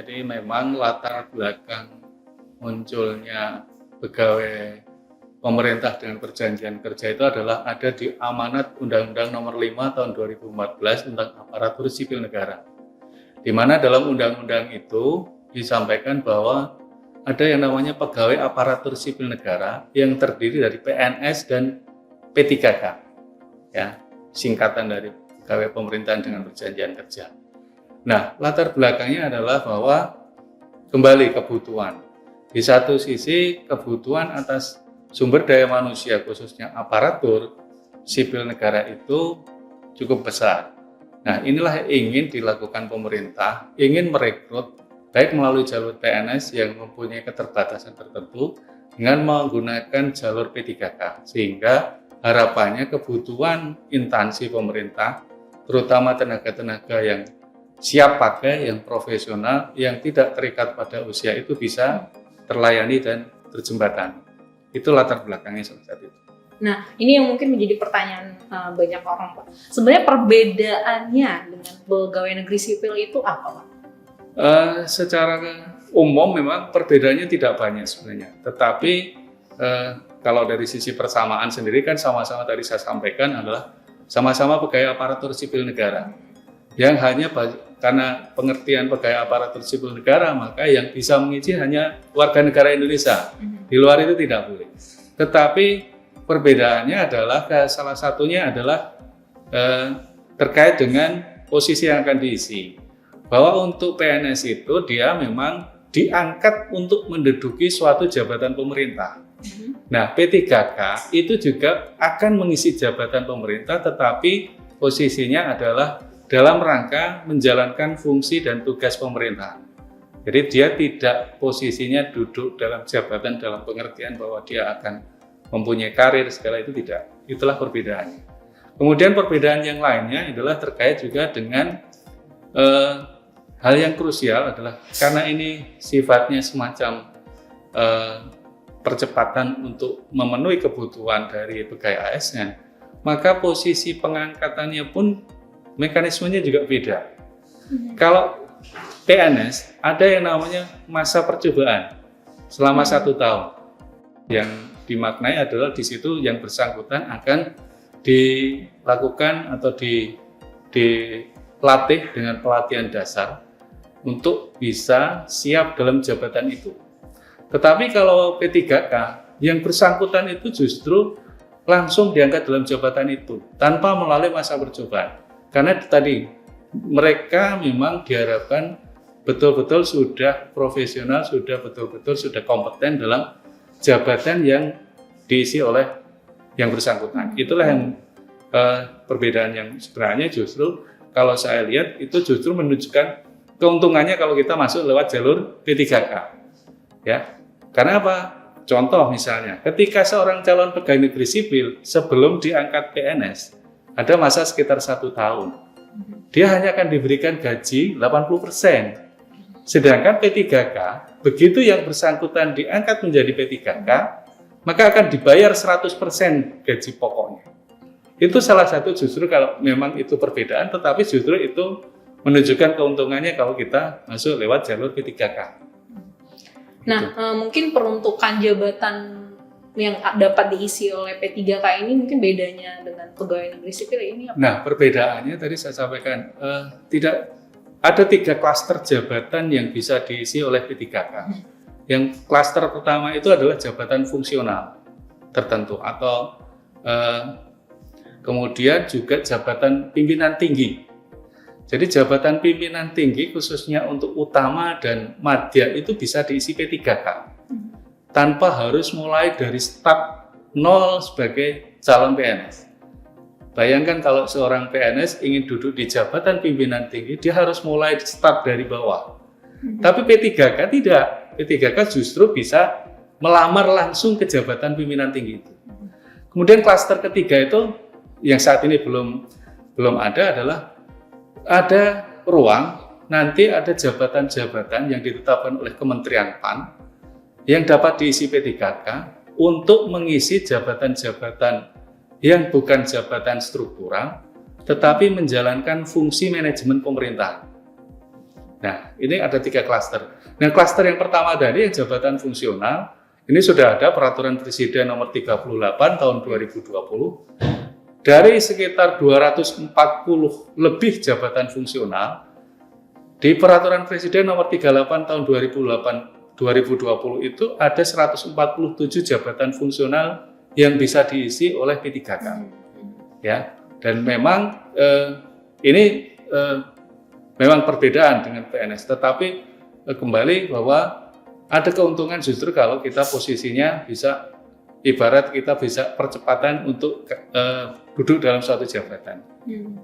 Jadi memang latar belakang munculnya pegawai pemerintah dengan perjanjian kerja itu adalah ada di amanat Undang-Undang Nomor 5 Tahun 2014 tentang aparatur sipil negara. Di mana dalam undang-undang itu disampaikan bahwa ada yang namanya pegawai aparatur sipil negara yang terdiri dari PNS dan P3K, ya, singkatan dari pegawai pemerintahan dengan perjanjian kerja. Nah, latar belakangnya adalah bahwa kembali kebutuhan. Di satu sisi kebutuhan atas sumber daya manusia khususnya aparatur sipil negara itu cukup besar. Nah, inilah yang ingin dilakukan pemerintah, ingin merekrut baik melalui jalur PNS yang mempunyai keterbatasan tertentu dengan menggunakan jalur P3K, sehingga harapannya kebutuhan instansi pemerintah, terutama tenaga-tenaga yang siap pakai, yang profesional, yang tidak terikat pada usia itu bisa terlayani dan terjembatani. Itu latar belakangnya salah satu itu. Nah, ini yang mungkin menjadi pertanyaan banyak orang, Pak. Sebenarnya perbedaannya dengan pegawai negeri sipil itu apa, Pak? Secara umum memang perbedaannya tidak banyak sebenarnya. Tetapi kalau dari sisi persamaan sendiri kan sama-sama tadi saya sampaikan adalah sama-sama pegawai aparatur sipil negara. Yang hanya karena pengertian pegawai aparatur sipil negara, maka yang bisa mengisi hanya warga negara Indonesia. Di luar itu tidak boleh. Tetapi perbedaannya adalah salah satunya adalah terkait dengan posisi yang akan diisi. Bahwa untuk PNS itu dia memang diangkat untuk menduduki suatu jabatan pemerintah. Nah, P3K itu juga akan mengisi jabatan pemerintah, tetapi posisinya adalah dalam rangka menjalankan fungsi dan tugas pemerintahan. Jadi dia tidak posisinya duduk dalam jabatan dalam pengertian bahwa dia akan mempunyai karir segala itu tidak. Itulah perbedaannya. Kemudian perbedaan yang lainnya adalah terkait juga dengan hal yang krusial adalah karena ini sifatnya semacam percepatan untuk memenuhi kebutuhan dari pegawai ASN, maka posisi pengangkatannya pun mekanismenya juga beda. Kalau PNS ada yang namanya masa percobaan selama 1 tahun. Yang dimaknai adalah di situ yang bersangkutan akan dilakukan atau dilatih dengan pelatihan dasar untuk bisa siap dalam jabatan itu. Tetapi kalau P3K yang bersangkutan itu justru langsung diangkat dalam jabatan itu tanpa melalui masa percobaan. Karena tadi mereka memang diharapkan betul-betul sudah profesional, sudah betul-betul sudah kompeten dalam jabatan yang diisi oleh yang bersangkutan. Itulah yang perbedaan yang sebenarnya justru kalau saya lihat itu justru menunjukkan keuntungannya kalau kita masuk lewat jalur P3K. Ya. Karena apa? Contoh misalnya, ketika seorang calon pegawai negeri sipil sebelum diangkat PNS, ada masa sekitar 1 tahun. Dia hanya akan diberikan gaji 80%. Sedangkan P3K, begitu yang bersangkutan diangkat menjadi P3K, maka akan dibayar 100% gaji pokoknya. Itu salah satu justru kalau memang itu perbedaan, tetapi justru itu menunjukkan keuntungannya kalau kita masuk lewat jalur P3K. Nah, mungkin peruntukan jabatan yang dapat diisi oleh P3K ini mungkin bedanya dengan pegawai negeri sipil ini apa? Nah, perbedaannya tadi saya sampaikan tidak ada 3 klaster jabatan yang bisa diisi oleh P3K. Yang klaster pertama itu adalah jabatan fungsional tertentu atau kemudian juga jabatan pimpinan tinggi. Jadi jabatan pimpinan tinggi khususnya untuk utama dan madya itu bisa diisi P3K. Tanpa harus mulai dari start nol sebagai calon PNS. Bayangkan kalau seorang PNS ingin duduk di jabatan pimpinan tinggi, dia harus mulai start dari bawah. Tapi P3K tidak. P3K justru bisa melamar langsung ke jabatan pimpinan tinggi itu. Kemudian klaster ketiga itu yang saat ini belum ada adalah ada ruang nanti ada jabatan-jabatan yang ditetapkan oleh Kementerian PAN yang dapat diisi P3K untuk mengisi jabatan-jabatan yang bukan jabatan struktural, tetapi menjalankan fungsi manajemen pemerintahan. Nah, ini ada 3 klaster. Nah, klaster yang pertama tadi yang jabatan fungsional, ini sudah ada peraturan presiden nomor 38 tahun 2020. Dari sekitar 240 lebih jabatan fungsional, di peraturan presiden nomor 38 tahun 2020 itu ada 147 jabatan fungsional yang bisa diisi oleh P3K. Ya, dan memang ini memang perbedaan dengan PNS, tetapi kembali bahwa ada keuntungan justru kalau kita posisinya bisa, ibarat kita bisa percepatan untuk duduk dalam suatu jabatan.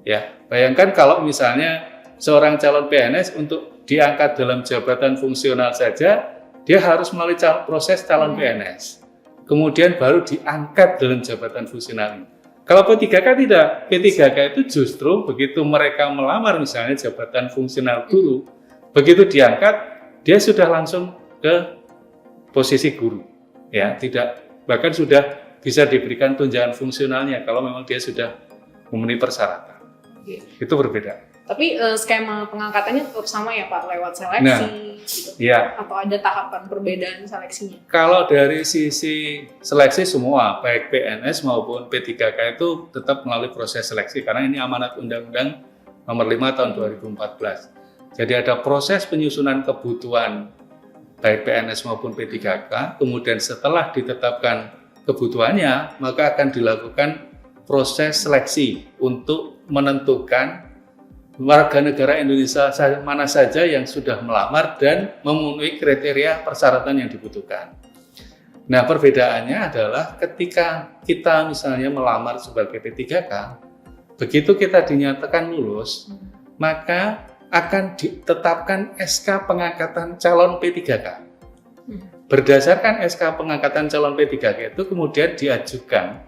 Ya, bayangkan kalau misalnya seorang calon PNS untuk diangkat dalam jabatan fungsional saja, dia harus melalui proses calon PNS, kemudian baru diangkat dalam jabatan fungsional ini. Kalau P3K tidak, P3K itu justru begitu mereka melamar misalnya jabatan fungsional guru, begitu diangkat, dia sudah langsung ke posisi guru, ya, tidak, bahkan sudah bisa diberikan tunjangan fungsionalnya kalau memang dia sudah memenuhi persyaratan. Itu berbeda. Tapi skema pengangkatannya tetap sama ya Pak, lewat seleksi gitu? Ya. Atau ada tahapan perbedaan seleksinya? Kalau dari sisi seleksi semua, baik PNS maupun P3K itu tetap melalui proses seleksi, karena ini amanat Undang-Undang Nomor 5 Tahun 2014. Jadi ada proses penyusunan kebutuhan baik PNS maupun P3K, kemudian setelah ditetapkan kebutuhannya, maka akan dilakukan proses seleksi untuk menentukan warga negara Indonesia mana saja yang sudah melamar dan memenuhi kriteria persyaratan yang dibutuhkan. Nah, perbedaannya adalah ketika kita misalnya melamar sebagai P3K, begitu kita dinyatakan lulus, maka akan ditetapkan SK pengangkatan calon P3K. Berdasarkan SK pengangkatan calon P3K itu kemudian diajukan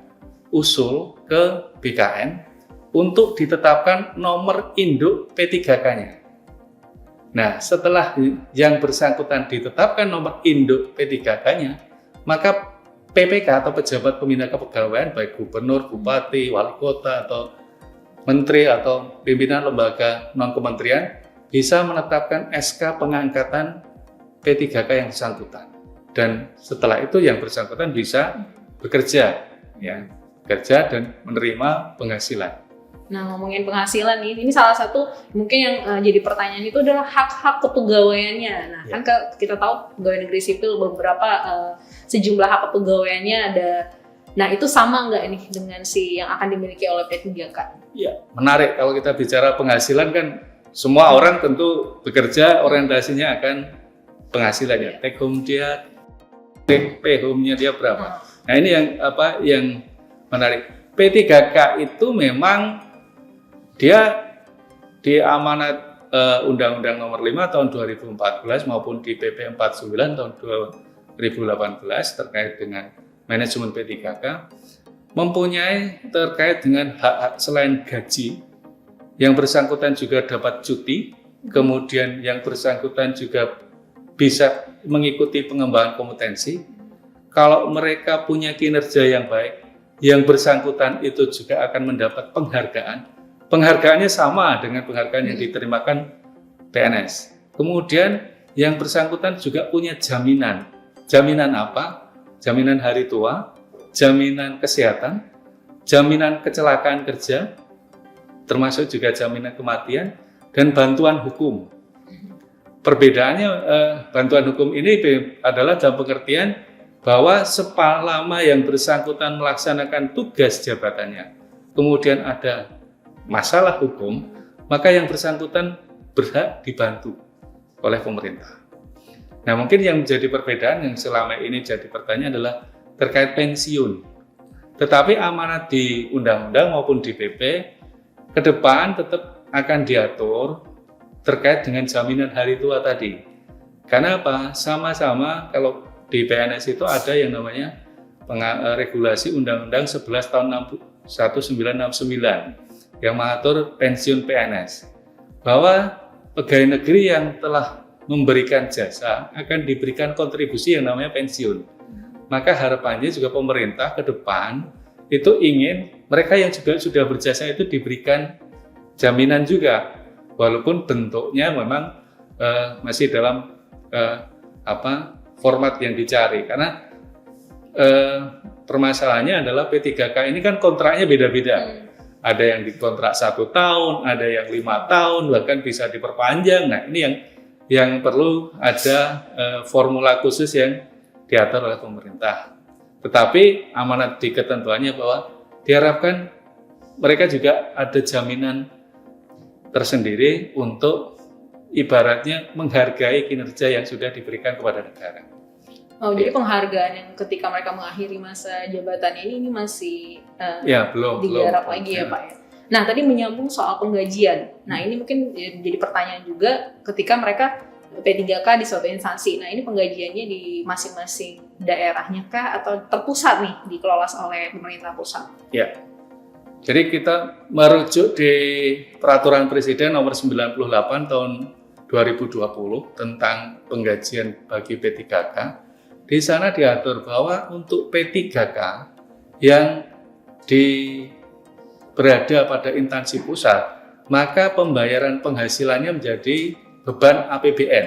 usul ke BKN untuk ditetapkan nomor induk P3K-nya. Nah, setelah yang bersangkutan ditetapkan nomor induk P3K-nya, maka PPK atau pejabat pembina kepegawaian, baik gubernur, bupati, wali kota, atau menteri, atau pimpinan lembaga non-kementerian, bisa menetapkan SK pengangkatan P3K yang bersangkutan. Dan setelah itu yang bersangkutan bisa bekerja, ya, bekerja dan menerima penghasilan. Nah, ngomongin penghasilan nih, ini salah satu mungkin yang jadi pertanyaan itu adalah hak-hak kepegawaiannya. Nah, kan kita tahu pegawai negeri sipil beberapa sejumlah hak kepegawaiannya ada. Nah, itu sama nggak nih dengan si yang akan dimiliki oleh P3K? Iya, menarik kalau kita bicara penghasilan kan semua orang tentu bekerja orientasinya akan penghasilannya. Take home dia, pay home-nya dia berapa. Nah, ini yang menarik. P3K itu memang dia di amanat Undang-Undang Nomor 5 Tahun 2014 maupun di PP 49 Tahun 2018 terkait dengan manajemen P3K mempunyai terkait dengan hak-hak selain gaji, yang bersangkutan juga dapat cuti, kemudian yang bersangkutan juga bisa mengikuti pengembangan kompetensi. Kalau mereka punya kinerja yang baik, yang bersangkutan itu juga akan mendapat penghargaan. Penghargaannya sama dengan penghargaan yang diterimakan PNS. Kemudian yang bersangkutan juga punya jaminan. Jaminan apa? Jaminan hari tua, jaminan kesehatan, jaminan kecelakaan kerja, termasuk juga jaminan kematian, dan bantuan hukum. Perbedaannya bantuan hukum ini adalah dalam pengertian bahwa selama yang bersangkutan melaksanakan tugas jabatannya, kemudian ada masalah hukum, maka yang bersangkutan berhak dibantu oleh pemerintah. Nah, mungkin yang menjadi perbedaan yang selama ini jadi pertanyaan adalah terkait pensiun. Tetapi amanat di undang-undang maupun di PP ke depan tetap akan diatur terkait dengan jaminan hari tua tadi. Karena apa? Sama-sama kalau di PNS itu ada yang namanya regulasi Undang-Undang 11 tahun 1969 yang mengatur pensiun PNS, bahwa pegawai negeri yang telah memberikan jasa akan diberikan kontribusi yang namanya pensiun. Maka harapannya juga pemerintah ke depan itu ingin mereka yang juga sudah berjasa itu diberikan jaminan juga, walaupun bentuknya memang masih dalam format yang dicari. Karena permasalahannya adalah P3K ini kan kontraknya beda-beda. Ada yang dikontrak 1 tahun, ada yang 5 tahun, bahkan bisa diperpanjang. Nah, ini yang perlu ada formula khusus yang diatur oleh pemerintah. Tetapi amanat di ketentuannya bahwa diharapkan mereka juga ada jaminan tersendiri untuk ibaratnya menghargai kinerja yang sudah diberikan kepada negara. Oh, jadi penghargaan yang ketika mereka mengakhiri masa jabatan ini masih belum digarap lagi ya Pak ya. Nah, tadi menyambung soal penggajian. Nah, ini mungkin jadi pertanyaan juga ketika mereka P3K di suatu instansi. Nah, ini penggajiannya di masing-masing daerahnya kah atau terpusat nih dikelola oleh pemerintah pusat? Ya. Jadi kita merujuk di Peraturan Presiden Nomor 98 Tahun 2020 tentang penggajian bagi P3K. Di sana diatur bahwa untuk P3K yang berada pada instansi pusat, maka pembayaran penghasilannya menjadi beban APBN.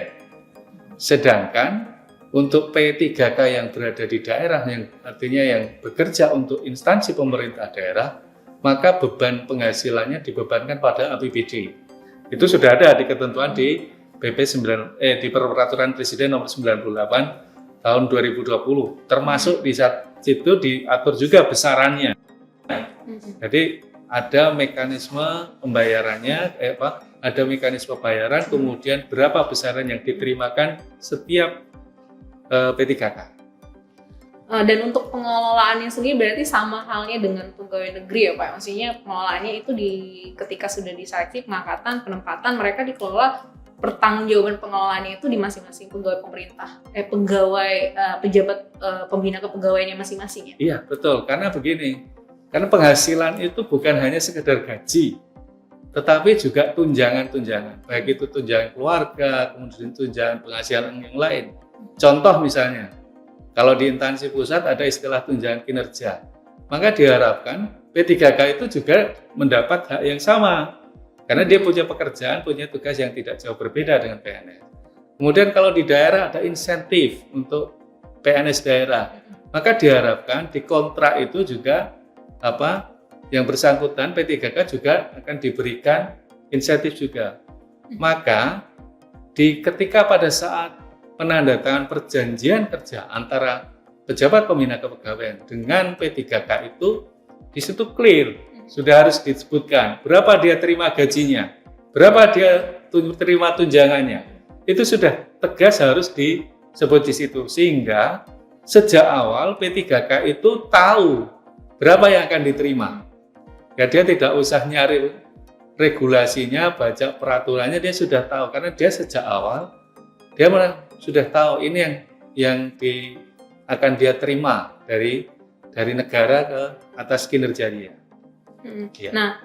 Sedangkan untuk P3K yang berada di daerah, yang artinya yang bekerja untuk instansi pemerintah daerah, maka beban penghasilannya dibebankan pada APBD. Itu sudah ada di ketentuan di di Peraturan Presiden Nomor 98 Tahun 2020. Termasuk di situ diatur juga besarannya. Jadi ada mekanisme pembayarannya, ada mekanisme bayaran, kemudian berapa besaran yang diterimakan setiap P3K. Dan untuk pengelolaannya sendiri berarti sama halnya dengan pegawai negeri ya Pak? Maksudnya pengelolaannya itu ketika sudah diseleksi pengangkatan, penempatan, mereka dikelola pertanggungjawaban pengelolaannya itu di masing-masing pegawai pemerintah, pejabat pembina kepegawaiannya masing-masing ya? Iya betul, karena begini. Karena penghasilan itu bukan hanya sekedar gaji, tetapi juga tunjangan-tunjangan. Baik itu tunjangan keluarga, kemudian tunjangan penghasilan yang lain. Contoh misalnya, kalau di instansi pusat ada istilah tunjangan kinerja, maka diharapkan P3K itu juga mendapat hak yang sama. Karena dia punya pekerjaan, punya tugas yang tidak jauh berbeda dengan PNS. Kemudian kalau di daerah ada insentif untuk PNS daerah, maka diharapkan di kontrak itu juga yang bersangkutan P3K juga akan diberikan insentif juga. Maka ketika pada saat penandatangan perjanjian kerja antara pejabat pembina kepegawaian dengan P3K itu di situ clear, sudah harus disebutkan berapa dia terima gajinya, berapa dia terima tunjangannya. Itu sudah tegas harus disebut di situ, sehingga sejak awal P3K itu tahu berapa yang akan diterima. Ya, dia tidak usah nyari regulasinya, baca peraturannya, dia sudah tahu. Karena dia sejak awal, dia sudah tahu ini yang akan dia terima dari negara ke atas kinerja dia. Ya. Nah,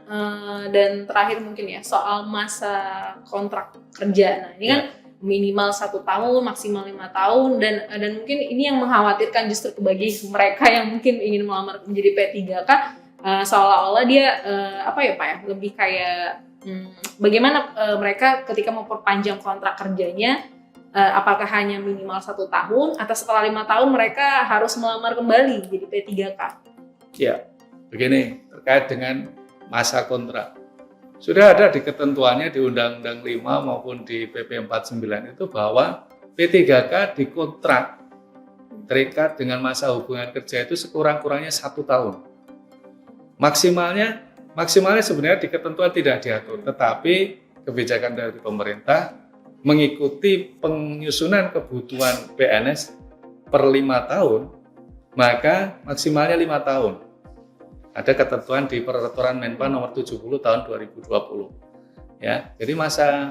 dan terakhir mungkin ya, soal masa kontrak kerja. Nah, ini kan minimal 1 tahun, maksimal 5 tahun, dan mungkin ini yang mengkhawatirkan justru bagi mereka yang mungkin ingin melamar menjadi P3K, seolah-olah dia Pak ya, lebih kayak bagaimana mereka ketika mau perpanjang kontrak kerjanya, apakah hanya minimal 1 tahun atau setelah 5 tahun mereka harus melamar kembali jadi P3K? Ya, begini, terkait dengan masa kontrak. Sudah ada di ketentuannya di Undang-Undang 5 maupun di PP 49 itu bahwa P3K dikontrak terikat dengan masa hubungan kerja itu sekurang-kurangnya 1 tahun. Maksimalnya sebenarnya di ketentuan tidak diatur, tetapi kebijakan dari pemerintah mengikuti penyusunan kebutuhan PNS per 5 tahun, maka maksimalnya 5 tahun. Ada ketentuan di Peraturan Menpan Nomor 70 Tahun 2020. Ya, jadi masa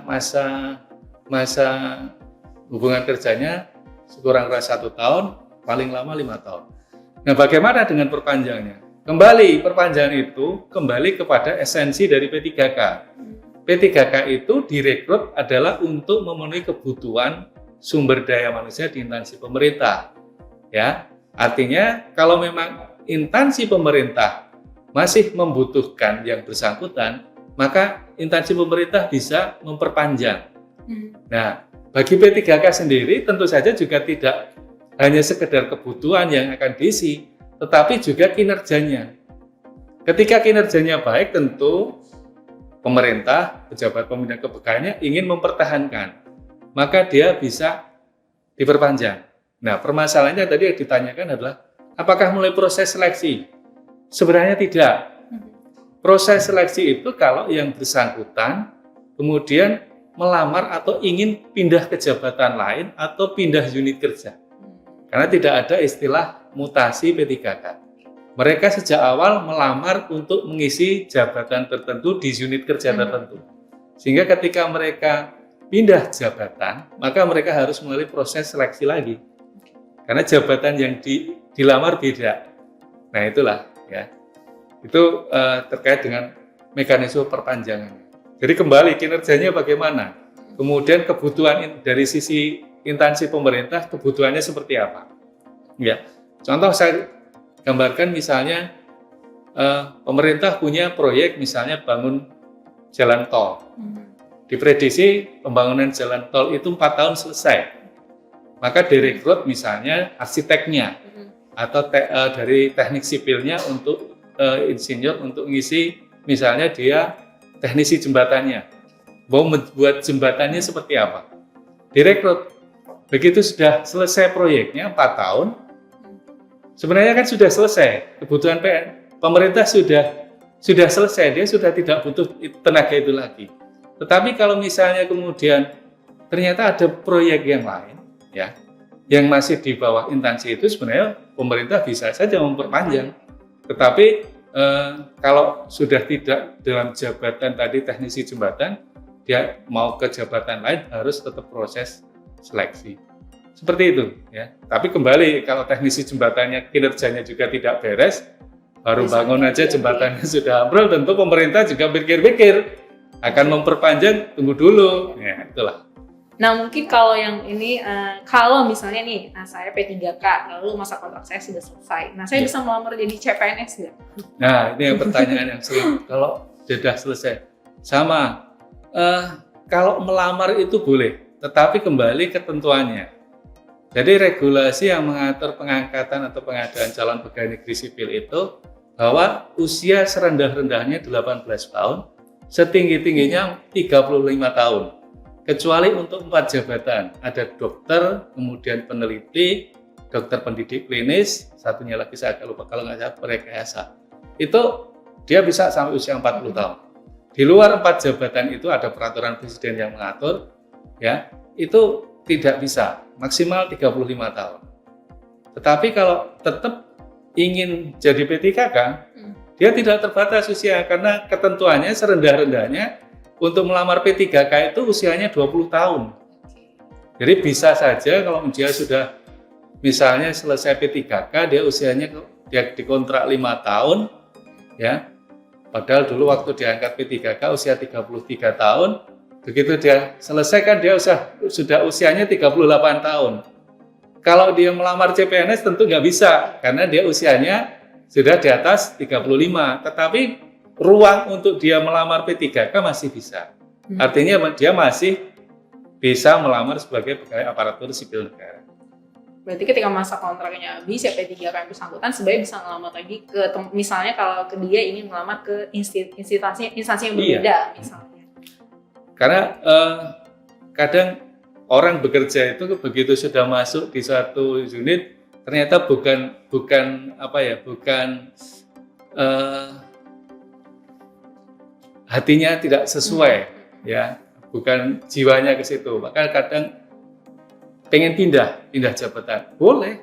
hubungan kerjanya sekurang-kurangnya 1 tahun, paling lama 5 tahun. Nah, bagaimana dengan perpanjangannya? Perpanjangan itu kembali kepada esensi dari P3K. P3K itu direkrut adalah untuk memenuhi kebutuhan sumber daya manusia di instansi pemerintah. Ya, artinya kalau memang instansi pemerintah masih membutuhkan yang bersangkutan, maka instansi pemerintah bisa memperpanjang Nah, bagi P3K sendiri tentu saja juga tidak hanya sekedar kebutuhan yang akan diisi, tetapi juga kinerjanya. Ketika kinerjanya baik, tentu pemerintah, pejabat pembina kepegawaiannya ingin mempertahankan, maka dia bisa diperpanjang. Nah, permasalahannya tadi yang ditanyakan adalah apakah mulai proses seleksi? Sebenarnya tidak. Proses seleksi itu kalau yang bersangkutan kemudian melamar atau ingin pindah ke jabatan lain atau pindah unit kerja. Karena tidak ada istilah mutasi P3K. Mereka sejak awal melamar untuk mengisi jabatan tertentu di unit kerja tertentu. Sehingga ketika mereka pindah jabatan, maka mereka harus melalui proses seleksi lagi. Karena jabatan yang dilamar beda. Nah, itulah ya. Itu terkait dengan mekanisme perpanjangan. Jadi kembali kinerjanya bagaimana? Kemudian kebutuhan dari sisi instansi pemerintah, kebutuhannya seperti apa? Ya, contoh saya gambarkan misalnya pemerintah punya proyek misalnya bangun jalan tol. Diprediksi pembangunan jalan tol itu 4 tahun selesai. Maka direkrut misalnya arsiteknya atau dari teknik sipilnya untuk insinyur untuk ngisi misalnya dia teknisi jembatannya. Mau membuat jembatannya seperti apa? Direkrut. Begitu sudah selesai proyeknya 4 tahun, sebenarnya kan sudah selesai. Kebutuhan pemerintah sudah selesai, dia sudah tidak butuh tenaga itu lagi. Tetapi kalau misalnya kemudian ternyata ada proyek yang lain, ya, yang masih di bawah instansi itu, sebenarnya pemerintah bisa saja memperpanjang. Tetapi kalau sudah tidak dalam jabatan tadi teknisi jembatan, dia mau ke jabatan lain harus tetap proses seleksi. Seperti itu, ya. Tapi kembali kalau teknisi jembatannya kinerjanya juga tidak beres, baru bangun aja jembatannya sudah ambrol, tentu pemerintah juga pikir-pikir akan memperpanjang, tunggu dulu. Ya, itulah. Nah, mungkin kalau yang ini, kalau misalnya nih, saya P3K, lalu masa kontrak saya sudah selesai. Nah, saya bisa melamar jadi CPNS nggak? Nah, ini yang pertanyaan yang sering. Kalau sudah selesai, sama. Kalau melamar itu boleh, tetapi kembali ketentuannya. Jadi regulasi yang mengatur pengangkatan atau pengadaan calon pegawai negeri sipil itu bahwa usia serendah-rendahnya 18 tahun, setinggi-tingginya 35 tahun. Kecuali untuk 4 jabatan, ada dokter, kemudian peneliti, dokter pendidik klinis, satunya lagi saya agak lupa kalau nggak salah rekayasa. Itu dia bisa sampai usia 40 tahun. Di luar 4 jabatan itu ada peraturan presiden yang mengatur, ya, itu tidak bisa, maksimal 35 tahun. Tetapi kalau tetap ingin jadi P3K, dia tidak terbatas usia karena ketentuannya serendah-rendahnya untuk melamar P3K itu usianya 20 tahun. Jadi bisa saja kalau dia sudah misalnya selesai P3K, dia usianya dia dikontrak 5 tahun, ya. Padahal dulu waktu diangkat P3K usia 33 tahun, begitu dia selesai kan dia sudah usianya 38 tahun. Kalau dia melamar CPNS tentu nggak bisa, karena dia usianya sudah di atas 35. Tetapi ruang untuk dia melamar P3K masih bisa. Artinya dia masih bisa melamar sebagai pegawai aparatur sipil negara. Berarti ketika masa kontraknya habis, ya P3K yang bersangkutan sebenarnya bisa ngelamar lagi ke misalnya kalau dia ingin melamar ke instansi yang berbeda, misalnya. Karena kadang orang bekerja itu begitu sudah masuk di suatu unit ternyata bukan hatinya tidak sesuai, ya, bukan jiwanya ke situ. Maka kadang pengen pindah jabatan, boleh,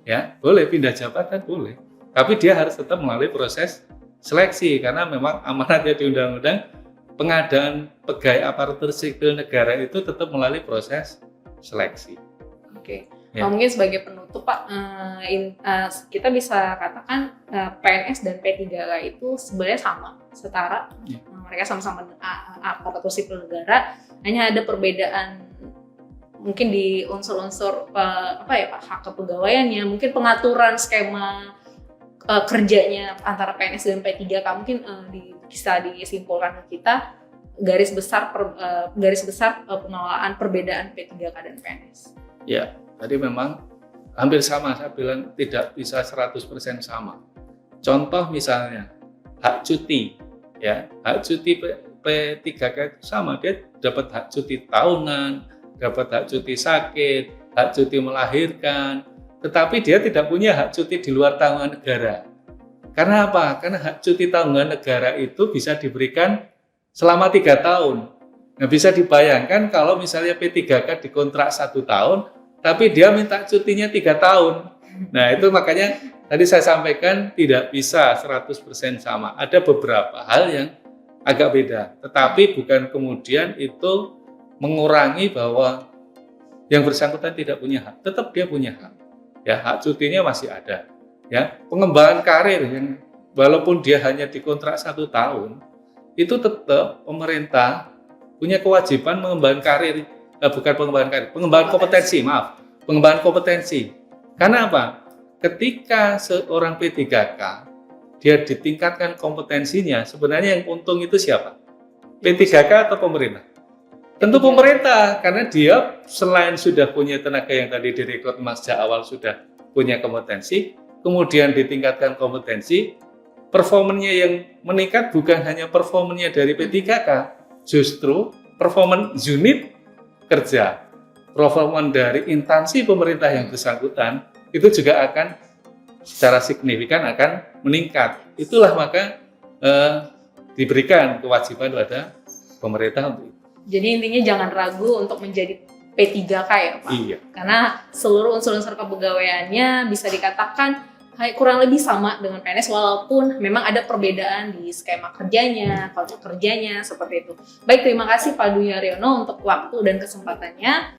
ya, boleh pindah jabatan, boleh. Tapi dia harus tetap melalui proses seleksi karena memang amanatnya di undang-undang pengadaan pegawai aparatur sipil negara itu tetap melalui proses seleksi. Oke. Ya. Mungkin sebagai penutup Pak, kita bisa katakan PNS dan P3K itu sebenarnya sama, setara. Ya. Mereka sama-sama aparatur sipil negara, hanya ada perbedaan mungkin di unsur-unsur hak kepegawaiannya, mungkin pengaturan skema kerjanya antara PNS dan P3K mungkin bisa disimpulkan ke kita garis besar pengelolaan perbedaan P3K dan PNS. Ya, tadi memang hampir sama, saya bilang tidak bisa 100% sama. Contoh misalnya hak cuti, ya, hak cuti P3K itu sama, dia dapat hak cuti tahunan, dapat hak cuti sakit, hak cuti melahirkan, tetapi dia tidak punya hak cuti di luar tanggungan negara. Karena apa? Karena hak cuti tanggungan negara itu bisa diberikan selama 3 tahun. Nah, bisa dibayangkan kalau misalnya P3K dikontrak 1 tahun, tapi dia minta cutinya 3 tahun. Nah, itu makanya tadi saya sampaikan tidak bisa 100% sama. Ada beberapa hal yang agak beda. Tetapi bukan kemudian itu mengurangi bahwa yang bersangkutan tidak punya hak. Tetap dia punya hak. Ya, hak cutinya masih ada. Ya, pengembangan karir yang walaupun dia hanya dikontrak 1 tahun, itu tetap pemerintah punya kewajiban mengembangkan karir, bukan pengembangan karir, pengembangan kompetensi, pengembangan kompetensi. Karena apa? Ketika seorang P3K dia ditingkatkan kompetensinya, sebenarnya yang untung itu siapa? P3K atau pemerintah? Tentu pemerintah, karena dia selain sudah punya tenaga yang tadi direkrut sejak awal sudah punya kompetensi, kemudian ditingkatkan kompetensi, performanya yang meningkat bukan hanya performanya dari P3K, justru performance unit kerja, performance dari instansi pemerintah yang bersangkutan itu juga akan secara signifikan akan meningkat. Itulah maka diberikan kewajiban pada pemerintah untuk itu. Jadi intinya jangan ragu untuk menjadi P3K ya Pak? Iya. Karena seluruh unsur-unsur kepegawaiannya bisa dikatakan kurang lebih sama dengan PNS walaupun memang ada perbedaan di skema kerjanya, kontrak kerjanya, seperti itu. Baik, terima kasih Pak Dwi Haryono untuk waktu dan kesempatannya.